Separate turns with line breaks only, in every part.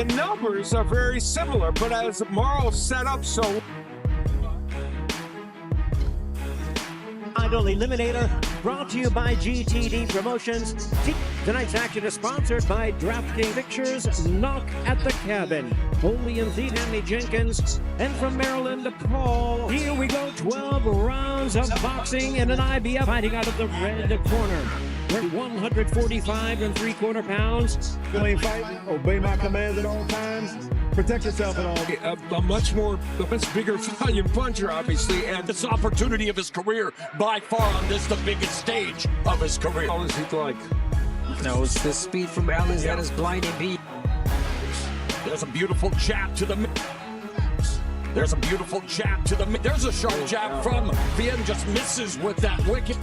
The numbers are very similar, but as Morrow set up so.
Idol Eliminator, brought to you by GTD Promotions. Tonight's action is sponsored by DraftKings Pictures, Knock at the Cabin, Holy and Thief, Anthony Jenkins, and from Maryland, Paul. Here we go, 12 rounds of boxing and an IBF fighting out of the red corner. We're 145 3/4 pounds.
Clean fight, obey my commands at all times, protect yourself at all.
A much bigger volume puncher, obviously, and
This opportunity of his career, by far on this, the biggest stage of his career.
how is he like?
No, it's the speed from Ellis that is blinding beat.
There's a beautiful jab to the mid. There's a beautiful jab to the mid. There's a sharp jab from Vienna, just misses with that wicket.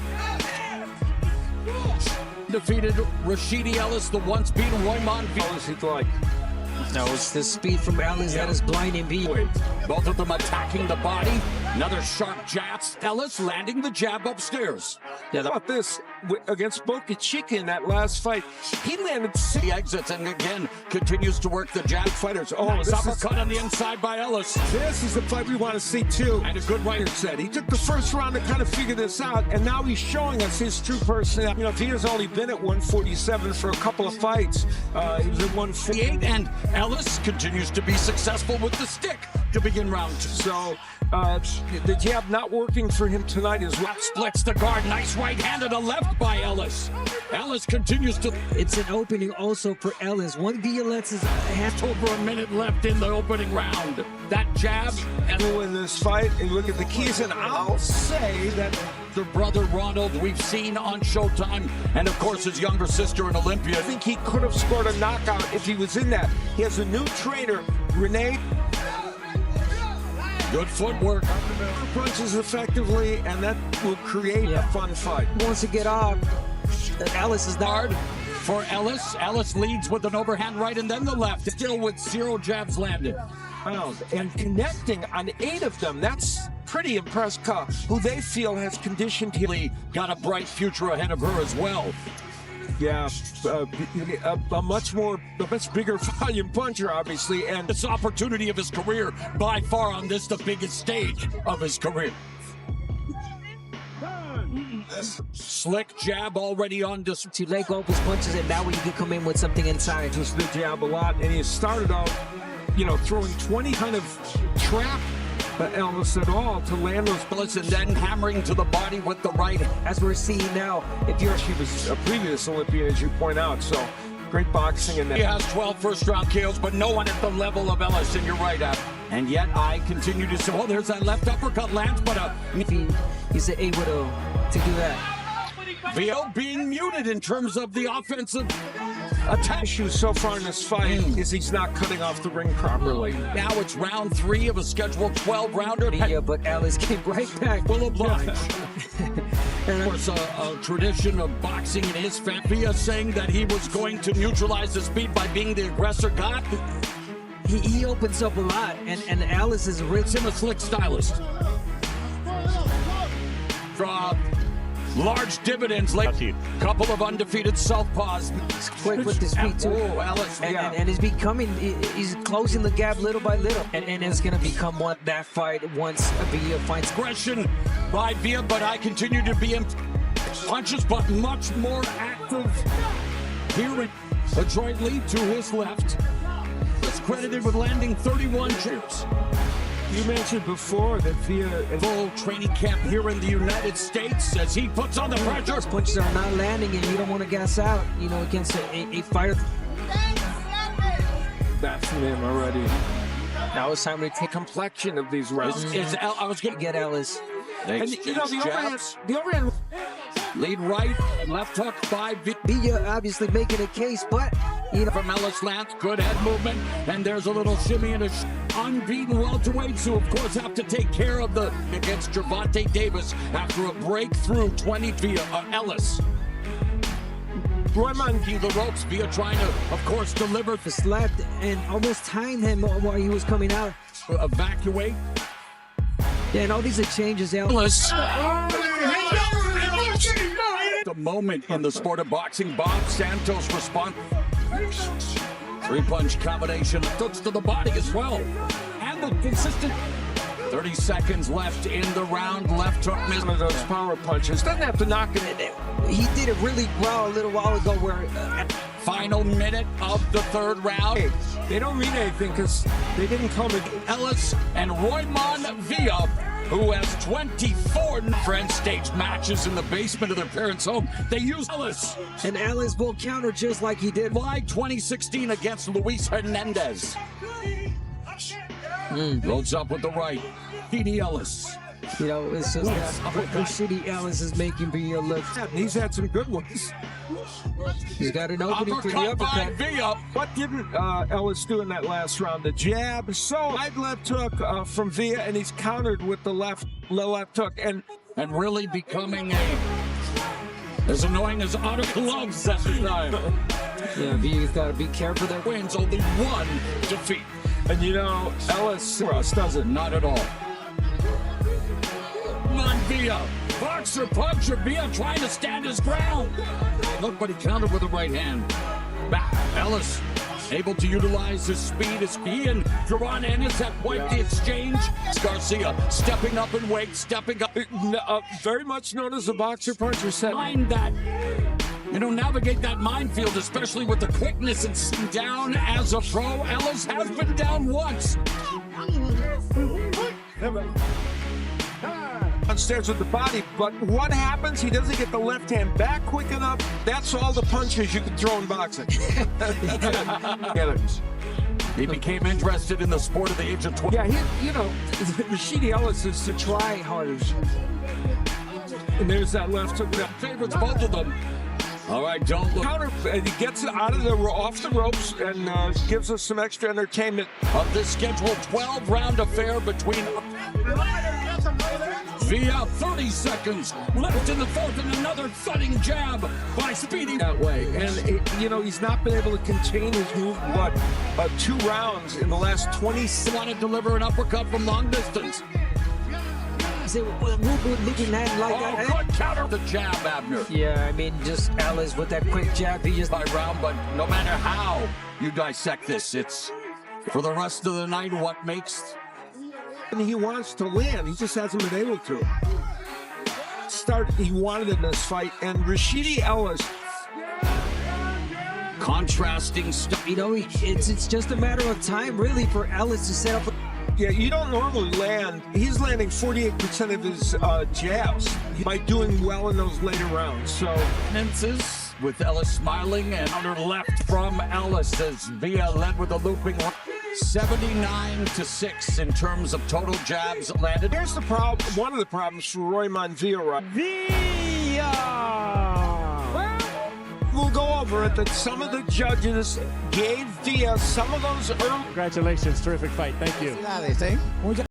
Defeated Rashidi Ellis, the once beaten Roiman.
How is he like?
No, it's the speed from Ellis that is blinding beat.
Both of them attacking the body. Another sharp jab. Ellis landing the jab upstairs.
How about this against Boca Chica in that last fight? He landed
He exits and again continues to work the jab.
fighters. Oh,
Nice
this
uppercut on the inside by Ellis.
is the fight we want to see too.
And a good right.
Said he took the first round to kind of figure this out, and now he's showing us his true personality. You know, if he has only been at 147 for a couple of fights, he was at 148.
And Ellis continues to be successful with the stick to begin round two.
So the jab not working for him tonight is what
Splits the guard. Nice right hand to the left by Ellis. Ellis continues to.
It's an opening also for Ellis. One Violence is half
Over a minute left in the opening round. That jab and
in this fight. And look at the keys, and I'll say that
the brother Ronald we've seen on Showtime, and of course his younger sister in Olympia.
I think he could have scored a knockout if he was in that. He has a new trainer, Renee.
Good footwork.
Punches effectively, and that will create a fun fight.
wants to get off. Ellis is not.
Hard for Ellis. Ellis leads with an overhand right and then the left. Still with 0 jabs landed.
And connecting on 8 of them. That's pretty impressive. Who they feel has conditioned him.
Lee got a bright future ahead of her as well.
Yeah, a much bigger volume puncher, obviously, and
This opportunity of his career, by far on this, the biggest stage of his career. Slick jab already on display.
To let go of his punches, and that way you can come in with something inside.
just the jab a lot. And he started out, throwing 20 kind of trap Ellis at all to land those.
Ellis and then hammering to the body with the right.
As we're seeing now, if you're
She was a previous Olympian, as you point out, so great boxing in
He
that.
has 12 first-round KOs, but no one at the level of Ellis, and you're right, Ab. And yet I continue to say, well, there's that left uppercut lands, but
he's able to do that.
Vio being muted in terms of the offensive attack.
Issue so far in this fight is he's not cutting off the ring properly.
Now it's round 3 of a scheduled 12-rounder.
Yeah, but Ellis came right back.
Will oblige. Of course, a tradition of boxing in his family, saying that he was going to neutralize the speed by being the aggressor guy.
He opens up a lot, and Ellis is
It's him a slick stylist. Draw large dividends late. Couple of undefeated southpaws.
He's quick with his feet too.
Oh, Ellis.
And he's becoming, he's closing the gap little by little. And it's going to become that fight once Villa fights.
Aggression by Villa, but I continue to be in punches, but much more active. Here, a joint lead to his left. Is credited with landing 31 jabs.
You mentioned before that via
Full training camp here in the United States as he puts on the pressure.
Those punches are not landing, and you don't want to gas out, against a fighter.
that from him already.
Now it's time to take
Complexion of these rounds.
I was going to
get Ellis.
And the overhand
lead right, left hook by
Villa obviously making a case, but
from Ellis Lance, good head movement, and there's a little shimmy and a unbeaten welterweights who of course have to take care of the against Gervonta Davis after a breakthrough 20 via Ellis.
Roiman
The ropes via trying to, of course, deliver.
slapped and almost timed him while he was coming out.
Evacuate.
Yeah, and all these exchanges,
Ellis. The moment in the sport of boxing, Bob Santos responds. Three-punch combination, hooks to the body as well. And the consistent 30 seconds left in the round. Left hook missed.
One of those power punches. Doesn't have to knock it.
He did it really well a little while ago where
Final minute of the third round.
Hey, they don't mean anything because they didn't come in.
Ellis and Roiman Villa, who has 24 friend stage matches in the basement of their parents' home. They use Ellis.
and Ellis will counter just like he did.
July 2016 against Luis Hernandez. Loads up with the right. Rashidi Ellis.
You know, it's just that what Rashidi Ellis is making Villa look.
He's had some good ones.
He's got an opening for the
Uppercut by
uppercut.
Villa.
What didn't Ellis do in that last round? The jab. So I'd left hook from Villa, and he's countered with the left hook. And
And really becoming as annoying as Otto gloves at the time.
Yeah, Villa's got to be careful there.
Wins only one defeat.
And you know, Ellis doesn't.
Not at all. On Villa. Boxer puncher. Villa trying to stand his ground. Look, but he countered with the right hand. Back. Ellis able to utilize his speed as he and Duran Ennis have wiped the exchange. Garcia stepping up in weight, stepping up.
Very much known as a boxer puncher. Set.
Mind that. Navigate that minefield, especially with the quickness and down as a pro. Ellis has been down once.
Downstairs with the body, but what happens? He doesn't get the left hand back quick enough. That's all the punches you can throw in boxing.
He became interested in the sport at the age of 20.
Yeah, Rashidi Ellis is to try harder. And there's that left hook.
Favorites, both of them. All right, don't look.
Counter, and he gets it out of off the ropes and gives us some extra entertainment.
Of this scheduled 12-round affair between Villa, 30 seconds left in the fourth, and another thudding jab by Speedy.
That way, and he's not been able to contain his move. 2 rounds in the last 20.
Want to deliver an uppercut from long distance.
Say, looking at it like that.
Good counter the jab, Abner.
Yeah, I mean, just Ellis with that quick jab. He just
By round, but no matter how you dissect this, it's for the rest of the night what makes.
And he wants to land. He just hasn't been able to. He wanted in this fight, and Rashidi Ellis.
Contrasting stuff.
it's just a matter of time, really, for Ellis to set up.
Yeah, you don't normally land. He's landing 48% of his jabs by doing well in those later rounds. So,
Tenses with Ellis smiling and under left from Ellis as Villa led with a looping 79-6 in terms of total jabs landed.
here's the problem. One of the problems for Roiman Villa. We'll go over it that some of the judges gave Villa some of those early.
Congratulations. Terrific fight. Thank you.